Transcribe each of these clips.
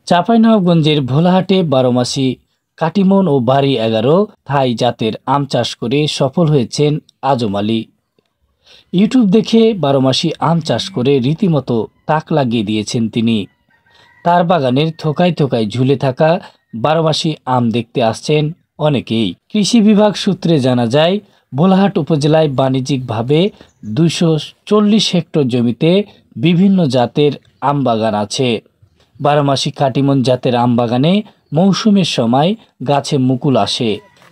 চাঁপাইনবাবগঞ্জের ভোলাহাটে ১২ মাসি কাটিমন ও বাড়ি ১১ থাই জাতের আম চাষ করে সফল হয়েছেন আজম আলী। ইউটিউব দেখে ১২ মাসি আম চাষ করে রীতিমতো তাক লাগিয়ে দিয়েছেন তিনি। তার বাগানের থোকায় থোকায় ঝুলে থাকা ১২ মাসি আম দেখতে আসছেন অনেকেই। কৃষি বিভাগ সূত্রে জানা যায়, ভোলাহাট উপজেলায় বাণিজ্যিকভাবে ২৪০ হেক্টর জমিতে বিভিন্ন জাতের আম বাগান আছে। ১২ মাসি কাটিমন জাতের আম বাগানে মৌসুমের সময় গাছে মুকুল আসে।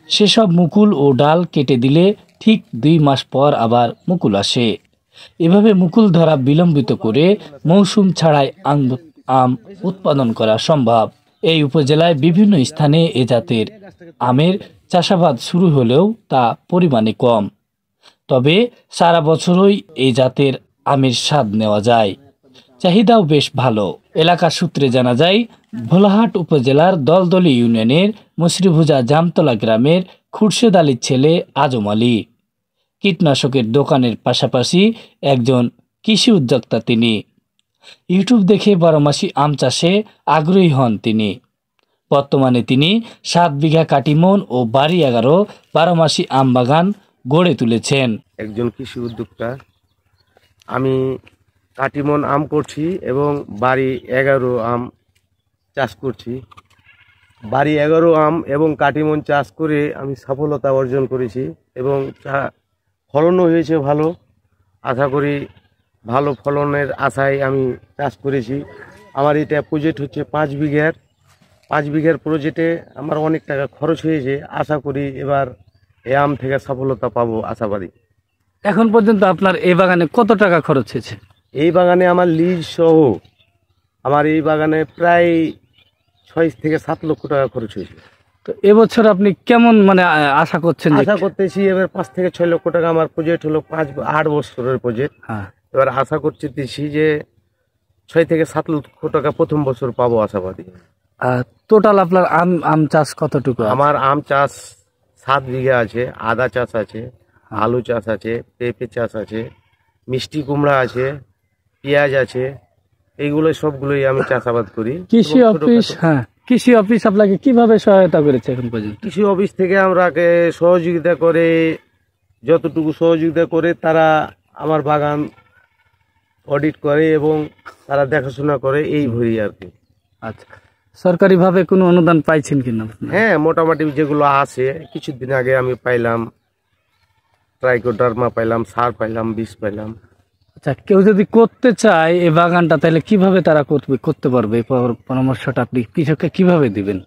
সেসব মুকুল ও ডাল কেটে দিলে ঠিক ২ মাস পর আবার মুকুল আসে। এভাবে মুকুল ধরা বিলম্বিত করে মৌসুম ছাড়াই আম উৎপাদন করা সম্ভব। এই উপজেলায় বিভিন্ন স্থানে এ জাতের আমের চাষাবাদ শুরু হলেও তা পরিমাণে কম। তবে সারা বছরই এই জাতের আমের স্বাদ নেওয়া যায়, চাহিদাও বেশ ভালো। এলাকার সূত্রে জানা যায়, ভোলাহাট উপজেলার দলদলি ইউনিয়নের মুসরিভুজা জামতলা গ্রামের খুরশেদ আলীর ছেলে আজম আলী। কীটনাশকের দোকানের পাশাপাশি একজন কৃষি উদ্যোক্তা তিনি। ইউটিউব দেখে ১২ মাসি আম চাষে আগ্রহী হন তিনি। বর্তমানে তিনি ৭ বিঘা কাটিমন ও বাড়ি ১১ ১২ মাসি আম বাগান গড়ে তুলেছেন। একজন কৃষি উদ্যোক্তা। আমি কাটিমন আম করছি এবং বাড়ি ১১ আম চাষ করছি। বাড়ি ১১ আম এবং কাটিমন চাষ করে আমি সফলতা অর্জন করেছি এবং ফলনও হয়েছে ভালো। আশা করি ভালো ফলনের আশায় আমি চাষ করেছি। আমার এটা প্রজেক্ট হচ্ছে ৫ বিঘার। ৫ বিঘার প্রজেক্টে আমার অনেক টাকা খরচ হয়েছে। আশা করি এবার এই আম থেকে সফলতা পাবো আশাবাদী। এখন পর্যন্ত আপনার এই বাগানে কত টাকা খরচ হয়েছে? এই বাগানে আমার লিজ সহ আমার এই বাগানে প্রায় ৬ থেকে ৭ লক্ষ টাকা খরচ হয়েছে। তো এবছর আপনি কেমন আশা করছেন? আশা করতেছি এবার ৫ থেকে ৬ লক্ষ টাকা। আমার প্রজেক্ট হলো ৮ বছরের প্রজেক্ট। এবার আশা করতেছি যে ৬ থেকে ৭ লক্ষ টাকা প্রথম বছর পাবো আশাবাদী। টোটাল আপনার আম চাষ কতটুকু? আমার আম চাষ ৭ বিঘা আছে। আদা চাষ আছে, আলু চাষ আছে, পেঁপে চাষ আছে, মিষ্টি কুমড়া আছে, পেঁয়াজ আছে। এইগুলো সবগুলোই আমি চাষাবাদ করি। কৃষি অফিস আপনাকে কিভাবে সহায়তা করেছে এখন পর্যন্ত? কৃষি অফিস থেকে আমরাকে সহযোগিতা করে, যতটুকু সহযোগিতা করে তারা আমার বাগান অডিট করে এবং তারা দেখাশোনা করে, এই ভরি আর কি। আচ্ছা, সরকারিভাবে কোনো অনুদান পাইছেন কিনা? হ্যাঁ, মোটামুটি যেগুলো আছে। কিছুদিন আগে আমি পাইলাম ট্রাইকোডার্মা পাইলাম, সার পাইলাম, বীজ পাইলাম। আচ্ছা, কেউ যদি করতে চায় এই বাগানটা, তাহলে কিভাবে তারা করতে পারবে? এই পরামর্শটা আপনি কৃষককে কিভাবে দিবেন?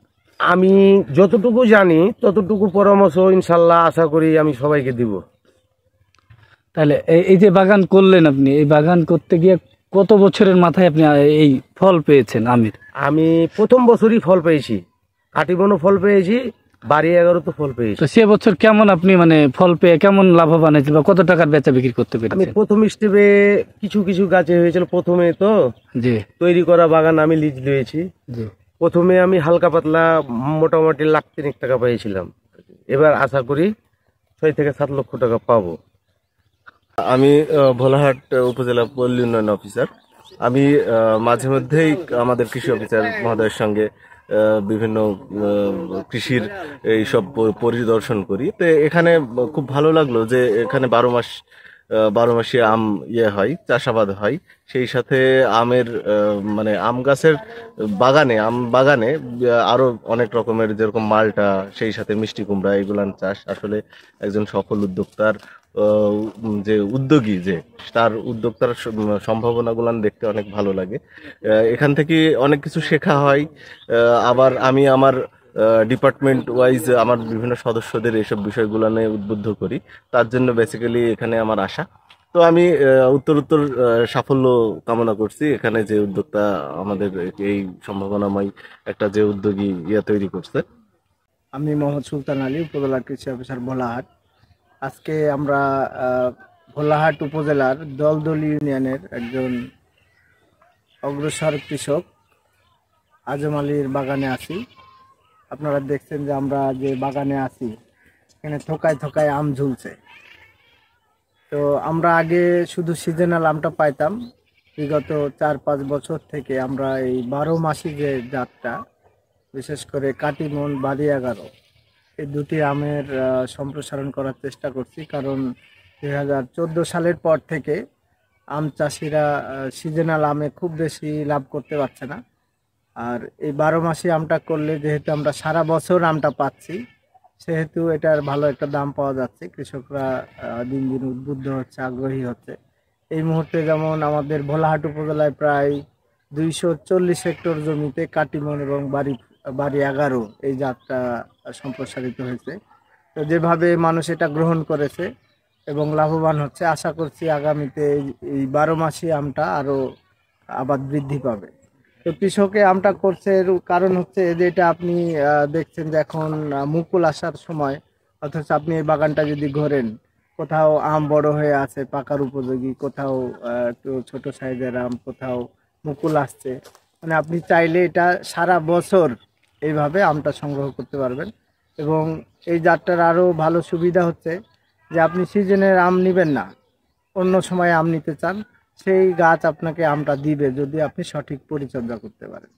আমি যতটুকু জানি ততটুকু পরামর্শ ইনশাল্লাহ আশা করি আমি সবাইকে দিব। তাহলে এই যে বাগান করলেন আপনি, এই বাগান করতে গিয়ে কত বছরের মাথায় আপনি এই ফল পেয়েছেন আমের? আমি প্রথম বছরই ফল পেয়েছি। কাটিমনও ফল পেয়েছি, বাড়ি ১১ তো ফল পেয়েছি। তো সে বছর কেমন আপনি ফল পেয়ে কেমন লাভবান হয়েছিল বা কত টাকার বেচা বিক্রি করতে পেরেছেন? আমি প্রথম স্টেপে কিছু কিছু গাছে হয়েছিল। প্রথমে তো জি তৈরি করা বাগান আমি লিজ নিয়েছি। প্রথমে আমি হালকা পাতলা মোটামুটি ১,৩০,০০০ টাকা পেয়েছিলাম। এবার আশা করি ৬ থেকে ৭ লক্ষ টাকা পাবো। আমি ভোলাহাট উপজেলা পল্লী উন্নয়ন অফিসার। আমি মাঝে মধ্যেই আমাদের কৃষি অফিসার মহোদয়ের সঙ্গে বিভিন্ন কৃষির এইসব পরিদর্শন করি। তো এখানে খুব ভালো লাগলো যে এখানে ১২ মাসে আম হয়, চাষাবাদ হয়। সেই সাথে আমের আম গাছের আম বাগানে আরো অনেক রকমের, যেরকম মালটা, সেই সাথে মিষ্টি কুমড়া, এগুলান চাষ। আসলে একজন সফল উদ্যোক্তার যে উদ্যোগী, তার উদ্যোক্তার সম্ভাবনাগুলান দেখতে অনেক ভালো লাগে। এখান থেকে অনেক কিছু শেখা হয়। আবার আমি আমার ডিপার্টমেন্ট ওয়াইজ আমার বিভিন্ন সদস্যদের এইসব বিষয়গুলো নিয়ে উদ্বুদ্ধ করি। তার জন্য বেসিক্যালি এখানে আমার আশা। তো আমি উত্তর সাফল্য কামনা করছি। এখানে যে উদ্যোক্তা আমাদের এই সম্ভাবনাময় একটা যে উদ্যোগী তৈরি করছে। আমি মোহাম্মদ সুলতান আলী, উপজেলা কৃষি অফিসার ভোলাহাট। আজকে আমরা ভোলাহাট উপজেলার দলদলি ইউনিয়নের একজন অগ্রসর কৃষক আজম আলীর বাগানে আছি। আপনারা দেখছেন যে আমরা যে বাগানে আছি, এখানে থোকায় থোকায় আম ঝুলছে। তো আমরা আগে শুধু সিজনাল আমটা পাইতাম, বিগত 4-5 বছর থেকে আমরা এই 12 মাসি যে জাতটা, বিশেষ করে কাটিমন, বাড়ি 11, এই দুটি আমের সম্প্রসারণ করার চেষ্টা করছি। কারণ 2014 সালের পর থেকে আম চাষিরা সিজনাল আমে খুব বেশি লাভ করতে পারছে না। আর এই 12 মাসি আমটা করলে যেহেতু আমরা সারা বছর আমটা পাচ্ছি, সেহেতু এটার ভালো একটা দাম পাওয়া যাচ্ছে। কৃষকরা দিন দিন উদ্বুদ্ধ হচ্ছে, আগ্রহী হচ্ছে। এই মুহূর্তে যেমন আমাদের ভোলাহাট উপজেলায় প্রায় 240 হেক্টর জমিতে কাটিমন এবং বাড়ি 11 এই জাতটা সম্প্রসারিত হয়েছে। তো যেভাবে মানুষ এটা গ্রহণ করেছে এবং লাভবান হচ্ছে, আশা করছি আগামীতে এই 12 মাসি আমটা আরও আবাদ বৃদ্ধি পাবে। তো কৃষকে আমটা করছে এর কারণ হচ্ছে যে এটা আপনি দেখছেন যে এখন মুকুল আসার সময়, অথচ আপনি এই বাগানটা যদি ঘোরেন, কোথাও আম বড় হয়ে আছে পাকার উপযোগী, কোথাও একটু ছোট সাইজের আম, কোথাও মুকুল আসছে। মানে আপনি চাইলে এটা সারা বছর এইভাবে আমটা সংগ্রহ করতে পারবেন। এবং এই জাতটার আরও ভালো সুবিধা হচ্ছে যে আপনি সিজনের আম নেবেন না, অন্য সময় আম নিতে চান, সেই গাছ আপনাকে আমটা দিবে যদি আপনি সঠিক পরিচর্যা করতে পারেন।